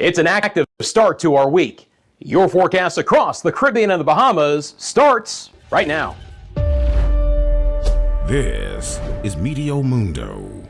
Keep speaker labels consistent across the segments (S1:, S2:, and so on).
S1: It's an active start to our week. Your forecast across the Caribbean and the Bahamas starts right now.
S2: This is Meteo Mundo.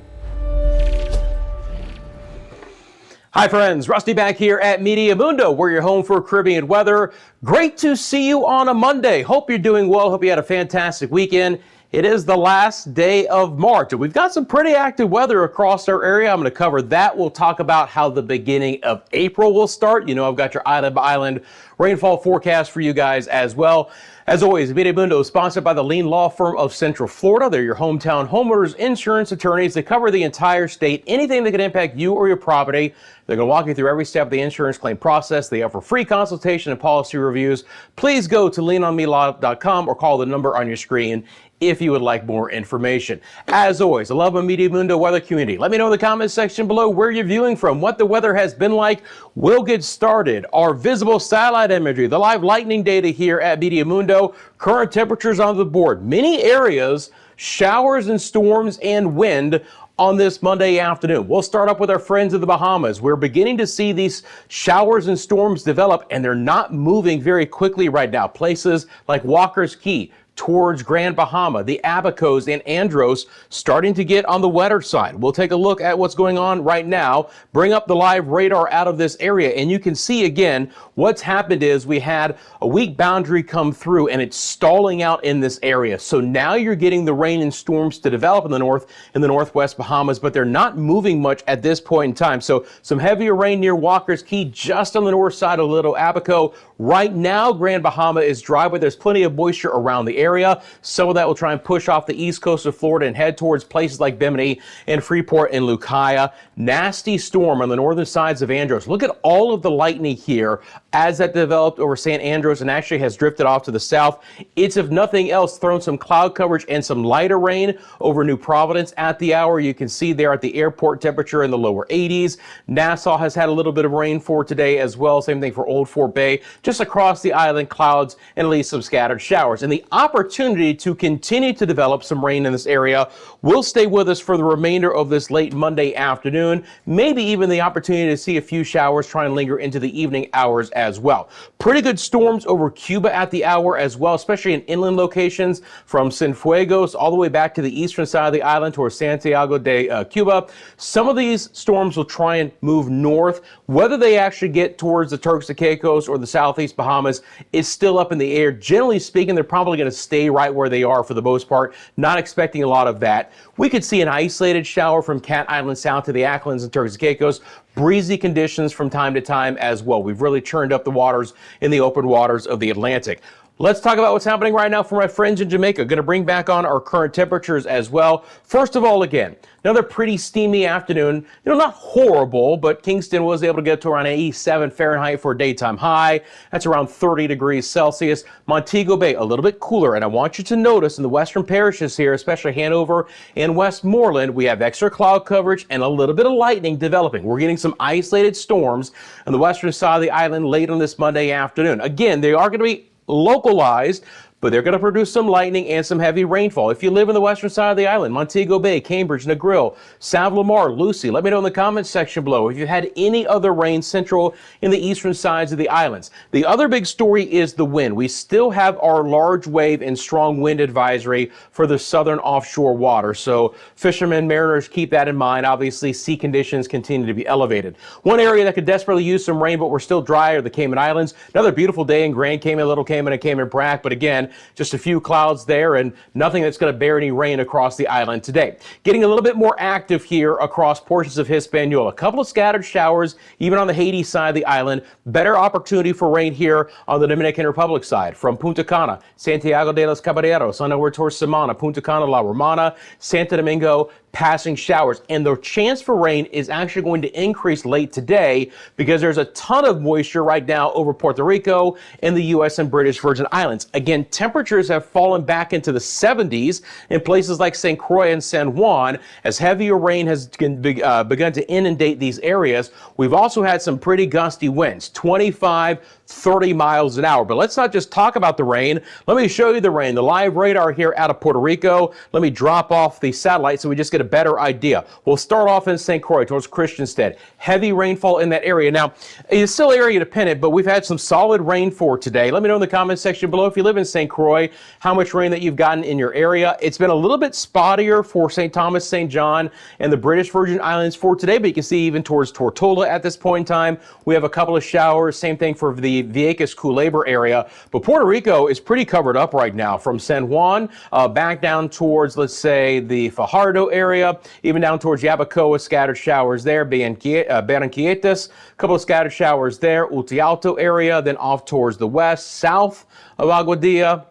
S1: Hi friends, Rusty back here at Meteo Mundo. We're your home for Caribbean weather. Great to see you on a Monday. Hope you're doing well. Hope you had a fantastic weekend. It is the last day of March, and we've got some pretty active weather across our area. I'm going to cover that. We'll talk about how the beginning of April will start. You know, I've got your island by island rainfall forecast for you guys as well. As always, Meteo Mundo is sponsored by the Lean Law Firm of Central Florida. They're your hometown homeowners insurance attorneys. They cover the entire state. Anything that can impact you or your property, they're going to walk you through every step of the insurance claim process. They offer free consultation and policy reviews. Please go to leanonmelaw.com or call the number on your screen if you would like more information. As always, I love my Meteo Mundo weather community. Let me know in the comments section below where you're viewing from, what the weather has been like. We'll get started. Our visible satellite imagery, the live lightning data here at Meteo Mundo, current temperatures on the board. Many areas, showers and storms and wind on this Monday afternoon. We'll start up with our friends of the Bahamas. We're beginning to see these showers and storms develop, and they're not moving very quickly right now. Places like Walker's Key, towards Grand Bahama, the Abacos and Andros starting to get on the wetter side. We'll take a look at what's going on right now, bring up the live radar out of this area, and you can see again what's happened is we had a weak boundary come through and it's stalling out in this area. So now you're getting the rain and storms to develop in the north and the northwest Bahamas, but they're not moving much at this point in time. So some heavier rain near Walker's Key, just on the north side of Little Abaco. Right now, Grand Bahama is dry, but there's plenty of moisture around the area. Some of that will try and push off the east coast of Florida and head towards places like Bimini and Freeport and Lucaya. Nasty storm on the northern sides of Andros. Look at all of the lightning here as that developed over San Andros and actually has drifted off to the south. It's, if nothing else, thrown some cloud coverage and some lighter rain over New Providence at the hour. You can see there at the airport temperature in the lower 80s. Nassau has had a little bit of rain for today as well. Same thing for Old Fort Bay. Just across the island, clouds and at least some scattered showers. And the opportunity to continue to develop some rain in this area will stay with us for the remainder of this late Monday afternoon. Maybe even the opportunity to see a few showers try and linger into the evening hours as well. Pretty good storms over Cuba at the hour as well, especially in inland locations from Cienfuegos all the way back to the eastern side of the island towards Santiago de Cuba. Some of these storms will try and move north. Whether they actually get towards the Turks and Caicos or the southeast Bahamas is still up in the air. Generally speaking, they're probably going to stay right where they are for the most part. Not expecting a lot of that. We could see an isolated shower from Cat Island south to the Acklins and Turks and Caicos. Breezy conditions from time to time as well. We've really churned up the waters in the open waters of the Atlantic. Let's talk about what's happening right now for my friends in Jamaica. Going to bring back on our current temperatures as well. First of all, again, another pretty steamy afternoon. You know, not horrible, but Kingston was able to get to around 87 Fahrenheit for a daytime high. That's around 30 degrees Celsius. Montego Bay, a little bit cooler. And I want you to notice in the western parishes here, especially Hanover and Westmoreland, we have extra cloud coverage and a little bit of lightning developing. We're getting some isolated storms on the western side of the island late on this Monday afternoon. Again, they are going to be localized, but they're going to produce some lightning and some heavy rainfall. If you live in the western side of the island, Montego Bay, Cambridge, Negril, Sav Lamar, Lucy, let me know in the comments section below if you've had any other rain central in the eastern sides of the islands. The other big story is the wind. We still have our large wave and strong wind advisory for the southern offshore water. So fishermen, mariners, keep that in mind. Obviously, sea conditions continue to be elevated. One area that could desperately use some rain, but we're still dry, are the Cayman Islands. Another beautiful day in Grand Cayman, Little Cayman, and Cayman Brac, but again, just a few clouds there and nothing that's going to bear any rain across the island today. Getting a little bit more active here across portions of Hispaniola. A couple of scattered showers, even on the Haiti side of the island. Better opportunity for rain here on the Dominican Republic side. From Punta Cana, Santiago de los Caballeros, on over towards Samana, Punta Cana, La Romana, Santo Domingo, passing showers. And the chance for rain is actually going to increase late today because there's a ton of moisture right now over Puerto Rico and the U.S. and British Virgin Islands. Again, temperatures have fallen back into the 70s in places like St. Croix and San Juan as heavier rain has begun to inundate these areas. We've also had some pretty gusty winds, 25, 30 miles an hour. But let's not just talk about the rain. Let me show you the rain. The live radar here out of Puerto Rico. Let me drop off the satellite so we just get get a better idea. We'll start off in St. Croix towards Christiansted. Heavy rainfall in that area. Now, it's still area dependent, but we've had some solid rain for today. Let me know in the comment section below if you live in St. Croix, how much rain that you've gotten in your area. It's been a little bit spottier for St. Thomas, St. John, and the British Virgin Islands for today, but you can see even towards Tortola at this point in time, we have a couple of showers. Same thing for the Vieques Culebra area, but Puerto Rico is pretty covered up right now from San Juan back down towards, let's say, the Fajardo area, even down towards Yabacoa, scattered showers there. Barranquilletes, a couple of scattered showers there. Utialto area, then off towards the west, south of Aguadilla,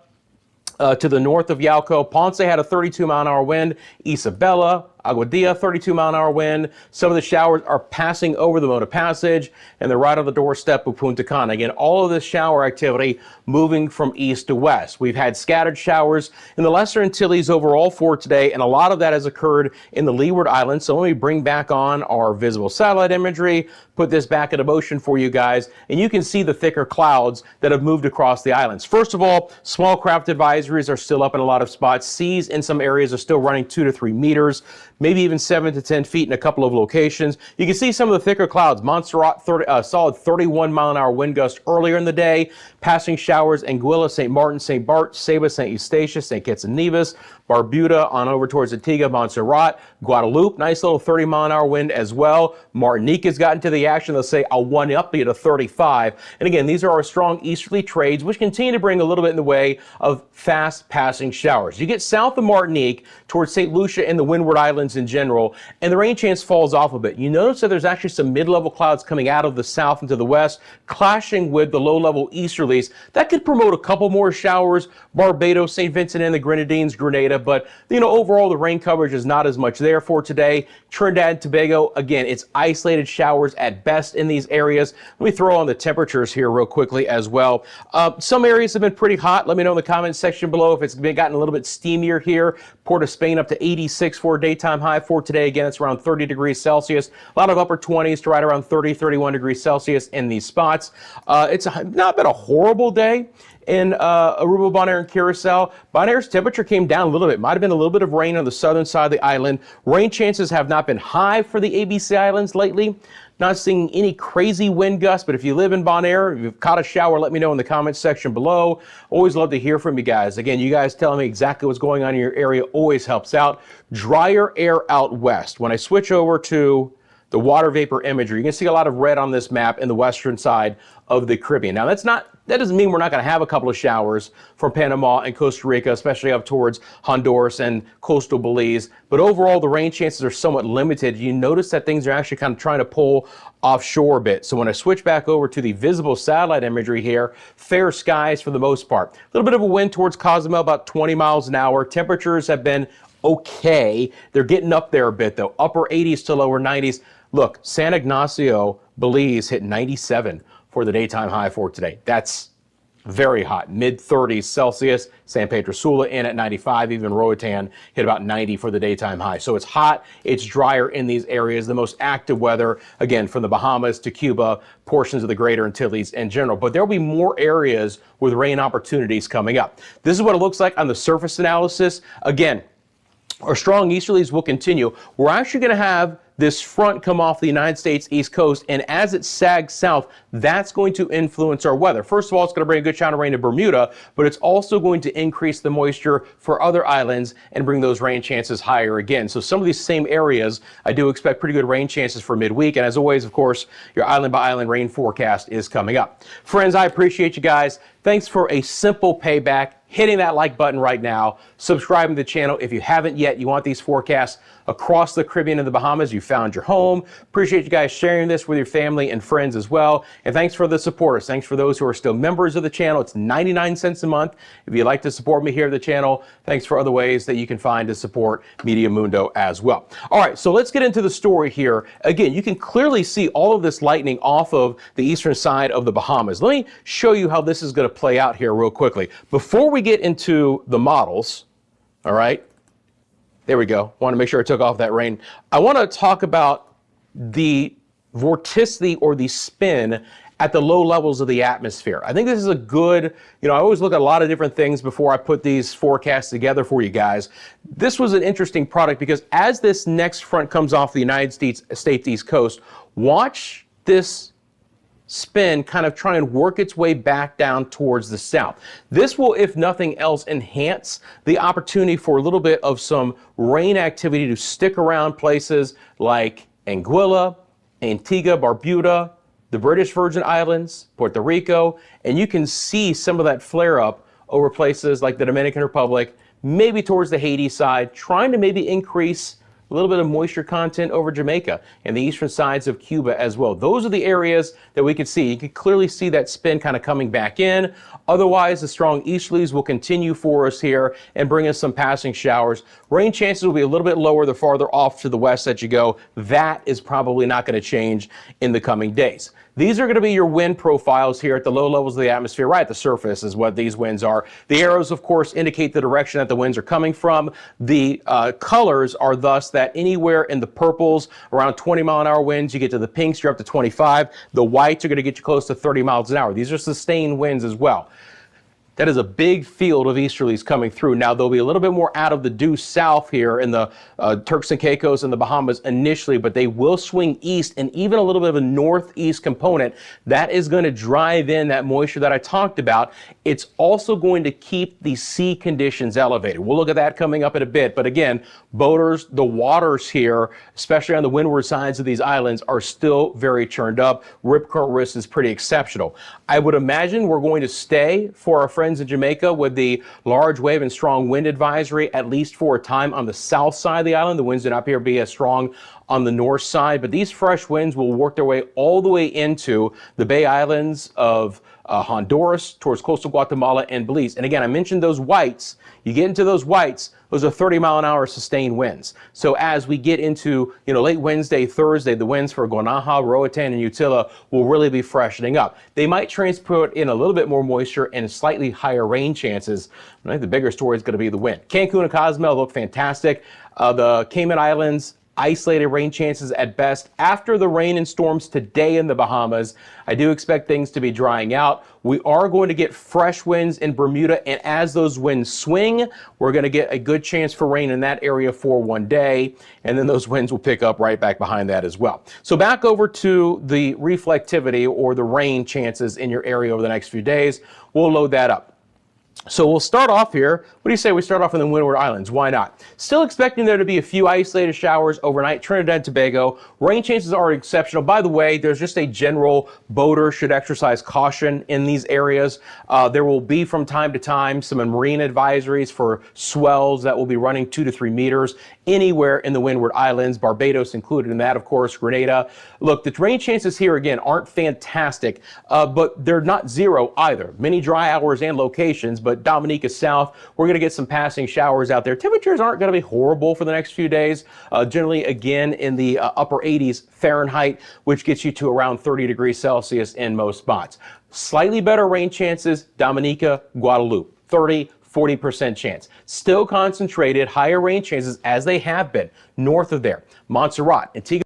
S1: to the north of Yauco. Ponce had a 32-mile-an-hour wind. Isabela, Aguadilla, 32-mile-an-hour wind. Some of the showers are passing over the Mona Passage, and they're right on the doorstep of Punta Cana. Again, all of this shower activity moving from east to west. We've had scattered showers in the Lesser Antilles overall for today, and a lot of that has occurred in the Leeward Islands. So let me bring back on our visible satellite imagery, put this back into motion for you guys, and you can see the thicker clouds that have moved across the islands. First of all, small craft advisories are still up in a lot of spots. Seas in some areas are still running 2 to 3 meters. Maybe even 7 to 10 feet in a couple of locations. You can see some of the thicker clouds. Montserrat, solid 31-mile-an-hour wind gust earlier in the day. Passing showers, Anguilla, St. Martin, St. Bart, Ceiba, St. Eustatius, St. Kitts and Nevis, Barbuda on over towards Antigua, Montserrat, Guadalupe, nice little 30-mile-an-hour wind as well. Martinique has gotten to the action. They'll say, I'll one up you to 35. And again, these are our strong easterly trades, which continue to bring a little bit in the way of fast passing showers. You get south of Martinique towards St. Lucia and the Windward Islands in general, and the rain chance falls off a bit. You notice that there's actually some mid-level clouds coming out of the south and to the west, clashing with the low-level easterlies. That could promote a couple more showers. Barbados, St. Vincent and the Grenadines, Grenada, but overall the rain coverage is not as much there for today. Trinidad and Tobago, again, it's isolated showers at best in these areas. Let me throw on the temperatures here real quickly as well. Some areas have been pretty hot. Let me know in the comment section below if it's gotten a little bit steamier here. Port of Spain up to 86 for a daytime high for today. Again, it's around 30 degrees Celsius. A lot of upper 20s to right around 30, 31 degrees Celsius in these spots. It's not been a horrible day in Aruba, Bonaire, and Curacao. Bonaire's temperature came down a little bit. Might have been a little bit of rain on the southern side of the island. Rain chances have not been high for the ABC Islands lately. Not seeing any crazy wind gusts, but if you live in Bonaire, if you've caught a shower, let me know in the comments section below. Always love to hear from you guys. Again, you guys telling me exactly what's going on in your area always helps out. Drier air out west. When I switch over to the water vapor imagery, you can see a lot of red on this map in the western side of the Caribbean. Now, that doesn't mean we're not going to have a couple of showers from Panama and Costa Rica, especially up towards Honduras and coastal Belize. But overall, the rain chances are somewhat limited. You notice that things are actually kind of trying to pull offshore a bit. So when I switch back over to the visible satellite imagery here, fair skies for the most part. A little bit of a wind towards Cozumel, about 20 miles an hour. Temperatures have been okay. They're getting up there a bit, though. Upper 80s to lower 90s. Look, San Ignacio, Belize hit 97 for the daytime high for today. That's very hot, mid-30s Celsius. San Pedro Sula in at 95, even Roatan hit about 90 for the daytime high. So it's hot, it's drier in these areas. The most active weather, again, from the Bahamas to Cuba, portions of the greater Antilles in general. But there'll be more areas with rain opportunities coming up. This is what it looks like on the surface analysis. Again, our strong easterlies will continue. We're actually going to have this front come off the United States East Coast, and as it sags south, that's going to influence our weather. First of all, it's going to bring a good chunk of rain to Bermuda, but it's also going to increase the moisture for other islands and bring those rain chances higher again. So some of these same areas, I do expect pretty good rain chances for midweek, and as always, of course, your island by island rain forecast is coming up. Friends, I appreciate you guys. Thanks for a simple payback. Hitting that like button right now, subscribing to the channel if you haven't yet. You want these forecasts across the Caribbean and the Bahamas. You found your home. Appreciate you guys sharing this with your family and friends as well. And thanks for the supporters. Thanks for those who are still members of the channel. It's 99 cents a month. If you'd like to support me here at the channel, thanks for other ways that you can find to support Meteo Mundo as well. All right, so let's get into the story here. Again, you can clearly see all of this lightning off of the eastern side of the Bahamas. Let me show you how this is going to play out here real quickly. Before we get into the models, all right, there we go. Want to make sure I took off that rain. I want to talk about the vorticity or the spin at the low levels of the atmosphere. I think this is a good, I always look at a lot of different things before I put these forecasts together for you guys. This was an interesting product because as this next front comes off the United States East Coast, watch this spin kind of try and work its way back down towards the south. This will, if nothing else, enhance the opportunity for a little bit of some rain activity to stick around places like Anguilla, Antigua, Barbuda, the British Virgin Islands, Puerto Rico, and you can see some of that flare up over places like the Dominican Republic, maybe towards the Haiti side, trying to maybe increase a little bit of moisture content over Jamaica and the eastern sides of Cuba as well. Those are the areas that we could see. You can clearly see that spin kind of coming back in. Otherwise, the strong easterlies will continue for us here and bring us some passing showers. Rain chances will be a little bit lower the farther off to the west that you go. That is probably not going to change in the coming days. These are going to be your wind profiles here at the low levels of the atmosphere. Right at the surface is what these winds are. The arrows, of course, indicate the direction that the winds are coming from. The colors are thus that anywhere in the purples, around 20-mile-an-hour winds, you get to the pinks, you're up to 25. The whites are going to get you close to 30 miles an hour. These are sustained winds as well. That is a big field of easterlies coming through. Now, they'll be a little bit more out of the due south here in the Turks and Caicos and the Bahamas initially, but they will swing east and even a little bit of a northeast component. That is going to drive in that moisture that I talked about. It's also going to keep the sea conditions elevated. We'll look at that coming up in a bit. But again, boaters, the waters here, especially on the windward sides of these islands, are still very churned up. Rip current risk is pretty exceptional. I would imagine we're going to stay for our friends in Jamaica with the large wave and strong wind advisory, at least for a time on the south side of the island. The winds do not appear to be as strong on the north side, but these fresh winds will work their way all the way into the Bay Islands of Honduras, towards coastal Guatemala and Belize. And again, I mentioned those whites. You get into those whites, those are 30-mile-an-hour sustained winds. So as we get into, late Wednesday, Thursday, the winds for Guanaja, Roatan, and Utila will really be freshening up. They might transport in a little bit more moisture and slightly higher rain chances. I think the bigger story is going to be the wind. Cancun and Cozumel look fantastic. The Cayman Islands, isolated rain chances at best. After the rain and storms today in the Bahamas, I do expect things to be drying out. We are going to get fresh winds in Bermuda, and as those winds swing, we're going to get a good chance for rain in that area for one day, and then those winds will pick up right back behind that as well. So back over to the reflectivity or the rain chances in your area over the next few days. We'll load that up. So we'll start off here. What do you say we start off in the Windward Islands? Why not? Still expecting there to be a few isolated showers overnight. Trinidad and Tobago. Rain chances are exceptional. By the way, there's just a general boater should exercise caution in these areas. There will be from time to time some marine advisories for swells that will be running 2 to 3 meters anywhere in the Windward Islands, Barbados included in that, of course, Grenada. Look, the rain chances here again aren't fantastic, but they're not zero either. Many dry hours and locations, but Dominica South, we're going to get some passing showers out there. Temperatures aren't going to be horrible for the next few days. Generally, again, in the upper 80s Fahrenheit, which gets you to around 30 degrees Celsius in most spots. Slightly better rain chances, Dominica, Guadeloupe, 40% chance. Still concentrated, higher rain chances as they have been north of there. Montserrat, Antigua,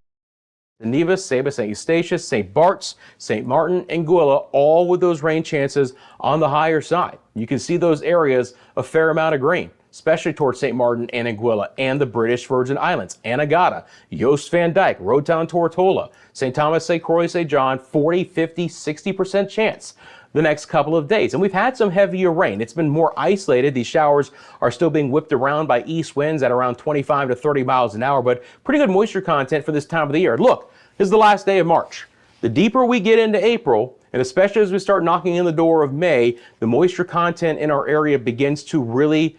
S1: Nevis, Saba, St. Eustatius, St. Bart's, St. Martin, Anguilla, all with those rain chances on the higher side. You can see those areas a fair amount of green, especially towards St. Martin and Anguilla and the British Virgin Islands, Anegada, Yost Van Dyke, Roatan, Tortola, St. Thomas, St. Croix, St. John, 40, 50, 60% chance the next couple of days. And we've had some heavier rain. It's been more isolated. These showers are still being whipped around by east winds at around 25 to 30 miles an hour, but pretty good moisture content for this time of the year. Look, this is the last day of March. The deeper we get into April, and especially as we start knocking in the door of May, the moisture content in our area begins to really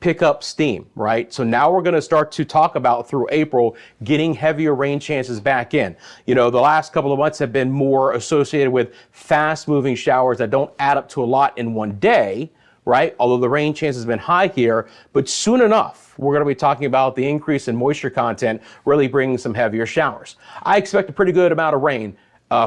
S1: pick up steam, right? So now we're going to start to talk about through April getting heavier rain chances back in. The last couple of months have been more associated with fast moving showers that don't add up to a lot in one day, right? Although the rain chance has been high here, but soon enough, we're going to be talking about the increase in moisture content really bringing some heavier showers. I expect a pretty good amount of rain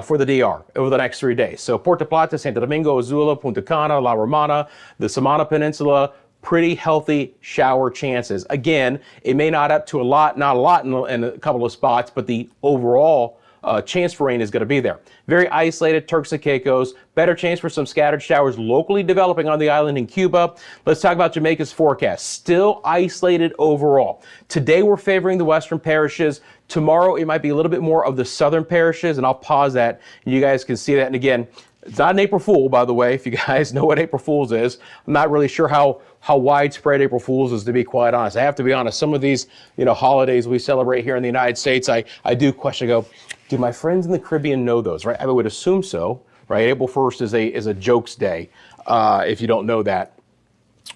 S1: for the DR over the next 3 days. So Puerto Plata, Santo Domingo, Azula, Punta Cana, La Romana, the Samana Peninsula, pretty healthy shower chances. Again, it may not up to not a lot in a couple of spots, but the overall chance for rain is going to be there. Very isolated, Turks and Caicos, better chance for some scattered showers locally developing on the island in Cuba. Let's talk about Jamaica's forecast. Still isolated overall. Today we're favoring the western parishes. Tomorrow it might be a little bit more of the southern parishes, and I'll pause that and you guys can see that. And again, it's not an April Fool, by the way, if you guys know what April Fool's is. I'm not really sure how widespread April Fool's is, to be quite honest. I have to be honest, some of these, holidays we celebrate here in the United States, I do question, do my friends in the Caribbean know those, right? I would assume so, right? April 1st is a jokes day, if you don't know that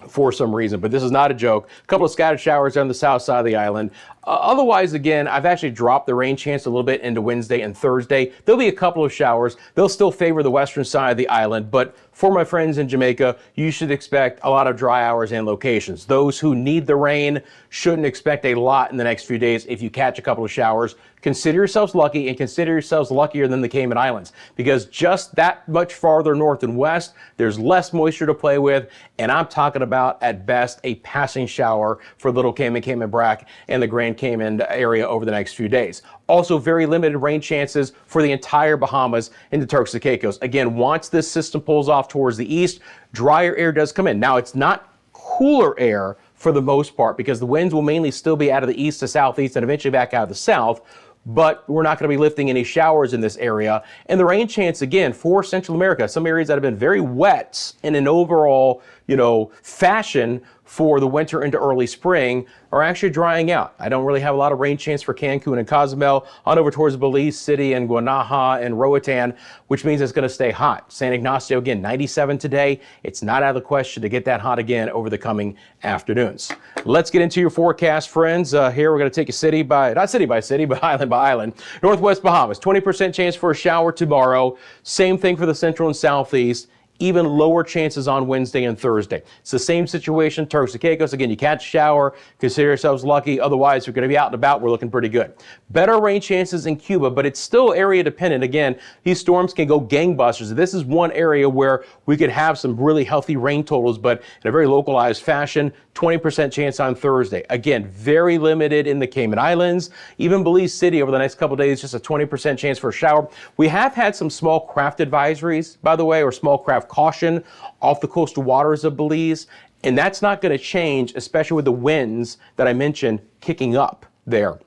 S1: for some reason, but this is not a joke. A couple of scattered showers on the south side of the island. Otherwise, again, I've actually dropped the rain chance a little bit into Wednesday and Thursday. There'll be a couple of showers. They'll still favor the western side of the island, but for my friends in Jamaica, you should expect a lot of dry hours and locations. Those who need the rain shouldn't expect a lot in the next few days. If you catch a couple of showers, consider yourselves lucky, and consider yourselves luckier than the Cayman Islands, because just that much farther north and west, there's less moisture to play with, and I'm talking about, at best, a passing shower for Little Cayman, Cayman Brac, and the Grand Cayman area over the next few days. Also, very limited rain chances for the entire Bahamas and the Turks and Caicos. Again, once this system pulls off towards the east, drier air does come in. Now, it's not cooler air for the most part, because the winds will mainly still be out of the east to southeast and eventually back out of the south, but we're not going to be lifting any showers in this area. And the rain chance, again, for Central America, some areas that have been very wet in an overall, fashion for the winter into early spring, are actually drying out. I don't really have a lot of rain chance for Cancun and Cozumel, on over towards Belize City and Guanaja and Roatan, which means it's going to stay hot. San Ignacio, again, 97 today. It's not out of the question to get that hot again over the coming afternoons. Let's get into your forecast, friends. Here we're going to take you not city by city, but island by island. Northwest Bahamas, 20% chance for a shower tomorrow. Same thing for the central and southeast. Even lower chances on Wednesday and Thursday. It's the same situation, Turks and Caicos. Again, you catch a shower, consider yourselves lucky. Otherwise, you're going to be out and about. We're looking pretty good. Better rain chances in Cuba, but it's still area dependent. Again, these storms can go gangbusters. This is one area where we could have some really healthy rain totals, but in a very localized fashion. 20% chance on Thursday. Again, very limited in the Cayman Islands. Even Belize City over the next couple of days, just a 20% chance for a shower. We have had some small craft advisories, by the way, or small craft caution off the coastal waters of Belize. And that's not going to change, especially with the winds that I mentioned kicking up there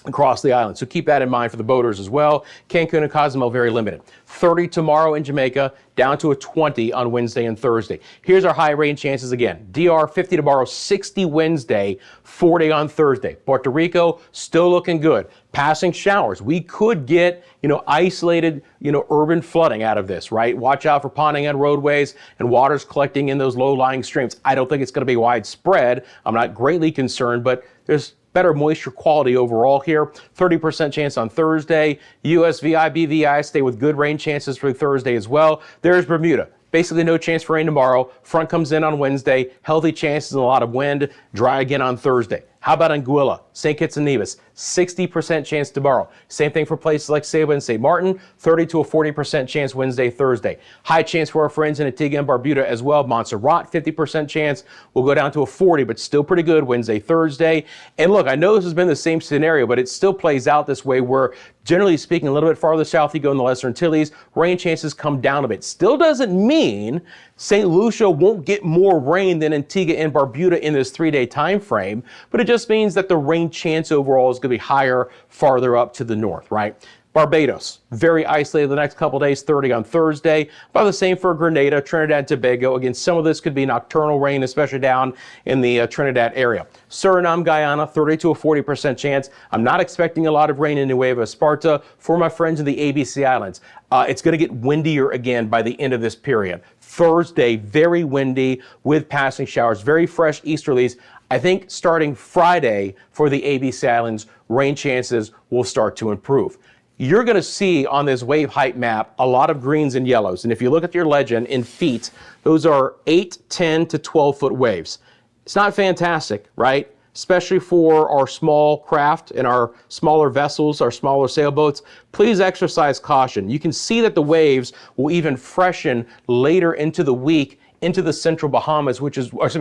S1: across the island. So keep that in mind for the boaters as well. Cancun and Cozumel, very limited. 30 tomorrow in Jamaica, down to a 20 on Wednesday and Thursday. Here's our high rain chances again. DR 50 tomorrow, 60 Wednesday, 40 on Thursday. Puerto Rico, still looking good. Passing showers. We could get, isolated, urban flooding out of this, right? Watch out for ponding on roadways and waters collecting in those low-lying streams. I don't think it's going to be widespread. I'm not greatly concerned, but there's better moisture quality overall here. 30% chance on Thursday. USVI, BVI stay with good rain chances for Thursday as well. There's Bermuda. Basically no chance for rain tomorrow. Front comes in on Wednesday. Healthy chances and a lot of wind. Dry again on Thursday. How about Anguilla, St. Kitts and Nevis? 60% chance tomorrow. Same thing for places like Saba and St. Martin. 30 to a 40% chance Wednesday, Thursday. High chance for our friends in Antigua and Barbuda as well. Montserrat, 50% chance. We'll go down to a 40, but still pretty good Wednesday, Thursday. And look, I know this has been the same scenario, but it still plays out this way where, generally speaking, a little bit farther south you go in the Lesser Antilles, rain chances come down a bit. Still doesn't mean St. Lucia won't get more rain than Antigua and Barbuda in this 3-day time frame, but it just means that the rain chance overall is going to be higher farther up to the north, right? Barbados, very isolated the next couple days, 30 on Thursday. About the same for Grenada, Trinidad and Tobago. Again, some of this could be nocturnal rain, especially down in the Trinidad area. Suriname, Guyana, 30 to a 40% chance. I'm not expecting a lot of rain in Nueva Esparta. For my friends in the ABC Islands, it's going to get windier again by the end of this period. Thursday, very windy with passing showers, very fresh easterlies. I think starting Friday for the ABC Islands, rain chances will start to improve. You're going to see on this wave height map a lot of greens and yellows. And if you look at your legend in feet, those are 8, 10 to 12 foot waves. It's not fantastic, right? Especially for our small craft and our smaller vessels, our smaller sailboats. Please exercise caution. You can see that the waves will even freshen later into the week into the central Bahamas,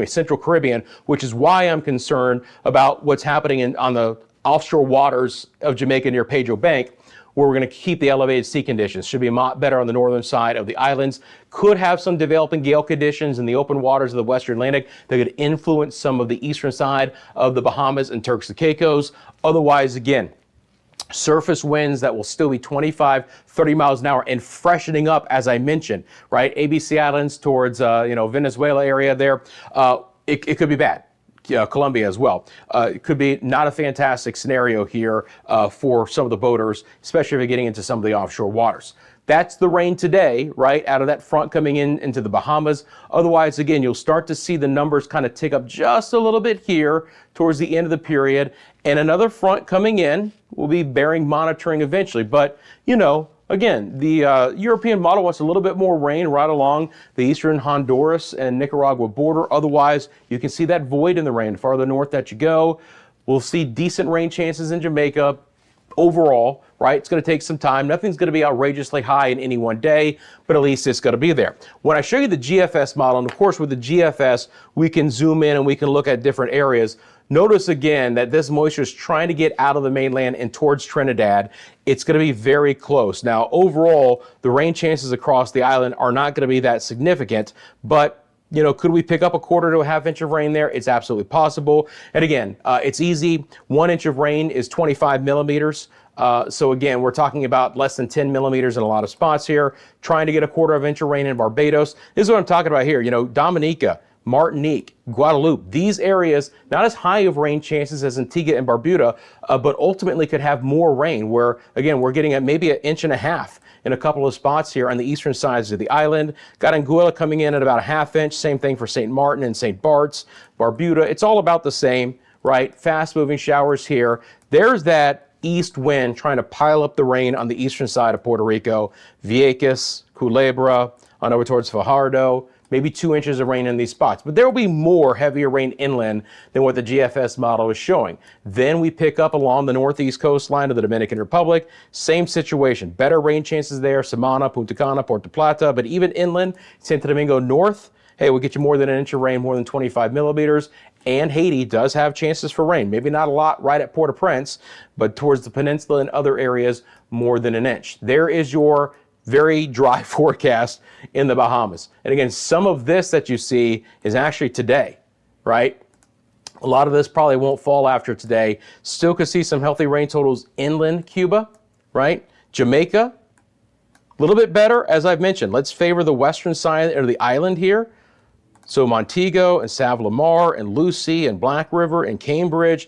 S1: central Caribbean, which is why I'm concerned about what's happening on the offshore waters of Jamaica near Pedro Bank, where we're going to keep the elevated sea conditions. Should be a lot better on the northern side of the islands. Could have some developing gale conditions in the open waters of the Western Atlantic that could influence some of the eastern side of the Bahamas and Turks and Caicos. Otherwise, again, surface winds that will still be 25, 30 miles an hour and freshening up, as I mentioned, right? ABC Islands towards, Venezuela area there. It could be bad. Colombia as well. It could be not a fantastic scenario here for some of the boaters, especially if you're getting into some of the offshore waters. That's the rain today, right, out of that front coming into the Bahamas. Otherwise, again, you'll start to see the numbers kind of tick up just a little bit here towards the end of the period. And another front coming in will be bearing monitoring eventually. But, again, the European model wants a little bit more rain right along the eastern Honduras and Nicaragua border. Otherwise, you can see that void in the rain. The farther north that you go, we'll see decent rain chances in Jamaica overall, right? It's going to take some time. Nothing's going to be outrageously high in any one day, but at least it's going to be there. When I show you the GFS model, and of course with the GFS, we can zoom in and we can look at different areas. Notice again that this moisture is trying to get out of the mainland and towards Trinidad. It's going to be very close. Now, overall, the rain chances across the island are not going to be that significant, but could we pick up a quarter to a half inch of rain there? It's absolutely possible. And again, it's easy. 1 inch of rain is 25 millimeters. So again, we're talking about less than 10 millimeters in a lot of spots here. Trying to get a quarter of an inch of rain in Barbados. This is what I'm talking about here. Dominica, Martinique, Guadeloupe, these areas, not as high of rain chances as Antigua and Barbuda, but ultimately could have more rain where, again, we're getting at maybe 1.5 inches in a couple of spots here on the eastern sides of the island. Got Anguilla coming in at about 1/2 inch. Same thing for St. Martin and St. Bart's, Barbuda. It's all about the same, right? Fast moving showers here. There's that east wind trying to pile up the rain on the eastern side of Puerto Rico. Vieques, Culebra, on over towards Fajardo. Maybe 2 inches of rain in these spots, but there will be more heavier rain inland than what the GFS model is showing. Then we pick up along the northeast coastline of the Dominican Republic, same situation, better rain chances there, Samana, Punta Cana, Puerto Plata, but even inland, Santo Domingo north, hey, we'll get you more than 1 inch of rain, more than 25 millimeters. And Haiti does have chances for rain. Maybe not a lot right at Port-au-Prince, but towards the peninsula and other areas, more than 1 inch. There is your very dry forecast in the Bahamas. And again, some of this that you see is actually today, right? A lot of this probably won't fall after today. Still could see some healthy rain totals inland Cuba, right? Jamaica, a little bit better, as I've mentioned. Let's favor the western side of the island here. So Montego and Sav-la-Mar and Lucy and Black River and Cambridge,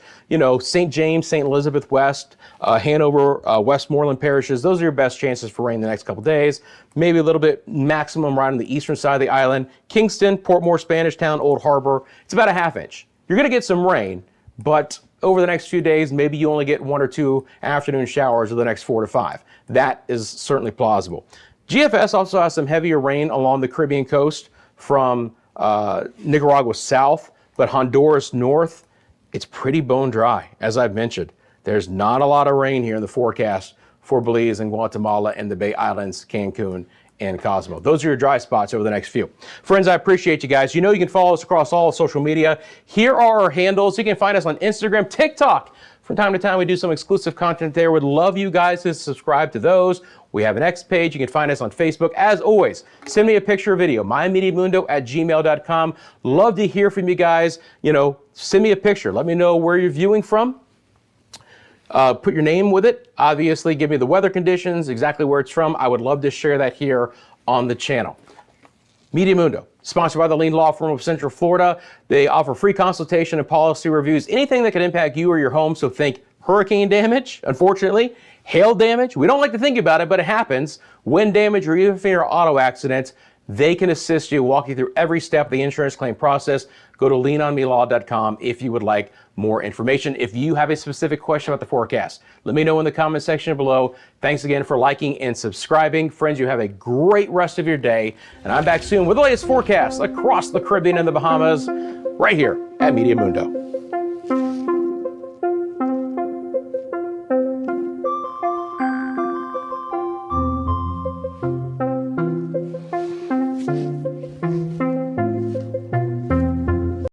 S1: St. James, St. Elizabeth West, Hanover, Westmoreland parishes. Those are your best chances for rain the next couple days. Maybe a little bit maximum right on the eastern side of the island. Kingston, Portmore, Spanish Town, Old Harbor. It's about 1/2 inch. You're going to get some rain, but over the next few days, maybe you only get 1 or 2 afternoon showers over the next 4 to 5. That is certainly plausible. GFS also has some heavier rain along the Caribbean coast from Nicaragua south, but Honduras north, it's pretty bone dry, as I've mentioned. There's not a lot of rain here in the forecast for Belize and Guatemala and the Bay Islands, Cancun, and Cozumel. Those are your dry spots over the next few. Friends, I appreciate you guys. You can follow us across all social media. Here are our handles. You can find us on Instagram, TikTok. From time to time, we do some exclusive content there. Would love you guys to subscribe to those. We have an X page. You can find us on Facebook. As always, send me a picture or video, myMediaMundo@gmail.com. Love to hear from you guys. Send me a picture. Let me know where you're viewing from. Put your name with it. Obviously, give me the weather conditions, exactly where it's from. I would love to share that here on the channel. Media Mundo, sponsored by the Lean Law Firm of Central Florida. They offer free consultation and policy reviews, anything that could impact you or your home. So think hurricane damage, unfortunately, hail damage. We don't like to think about it, but it happens. Wind damage, or even if you're auto accidents, they can assist you, walk you through every step of the insurance claim process. Go to leanonmelaw.com if you would like more information. If you have a specific question about the forecast, let me know in the comment section below. Thanks again for liking and subscribing. Friends, you have a great rest of your day. And I'm back soon with the latest forecast across the Caribbean and the Bahamas right here at Media Mundo.